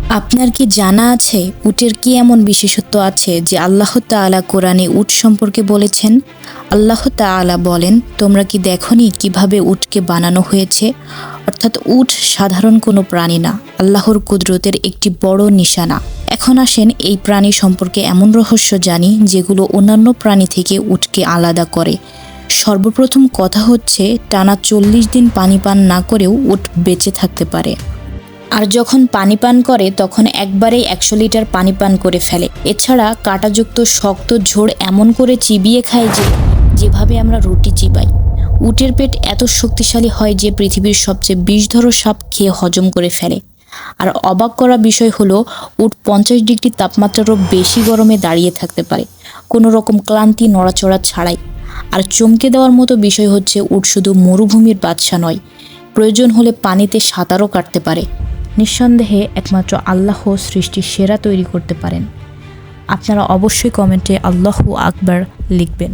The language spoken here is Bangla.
আপনার কি জানা আছে উটের কি এমন বিশেষত্ব আছে যে আল্লাহ তাআলা কোরআনে উট সম্পর্কে বলেছেন? আল্লাহ তাআলা বলেন, তোমরা কি দেখনি কিভাবে উটকে বানানো হয়েছে? অর্থাৎ উট সাধারণ কোনো প্রাণী না, আল্লাহর কুদরতের একটি বড় নিশানা। এখন আসেন এই প্রাণী সম্পর্কে এমন রহস্য জানি যেগুলো অন্যান্য প্রাণী থেকে উটকে আলাদা করে। সর্বপ্রথম কথা হচ্ছে, টানা 40 দিন পানি পান না করেও উট বেঁচে থাকতে পারে। আর যখন পানি পান করে তখন একবারেই 100 লিটার পানি পান করে ফেলে। এছাড়া কাঁটাযুক্ত শক্ত ঝোড় এমন করে চিবিয়ে খায় যেভাবে আমরা রুটি চিবাই। উটের পেট এত শক্তিশালী হয় যে পৃথিবীর সবচেয়ে বিষধর সাপ খেয়ে হজম করে ফেলে। আর অবাক করা বিষয় হলো, উট 50 ডিগ্রি তাপমাত্রারও বেশি গরমে দাঁড়িয়ে থাকতে পারে, কোনো রকম ক্লান্তি নড়াচড়া ছাড়াই। আর চমকে দেওয়ার মতো বিষয় হচ্ছে, উট শুধু মরুভূমির বাদশা নয়, প্রয়োজন হলে পানিতে সাঁতারও কাটতে পারে। নিঃসন্দেহে একমাত্র আল্লাহ সৃষ্টির সেরা তৈরি করতে পারেন। আপনারা অবশ্যই কমেন্টে আল্লাহু আকবার লিখবেন।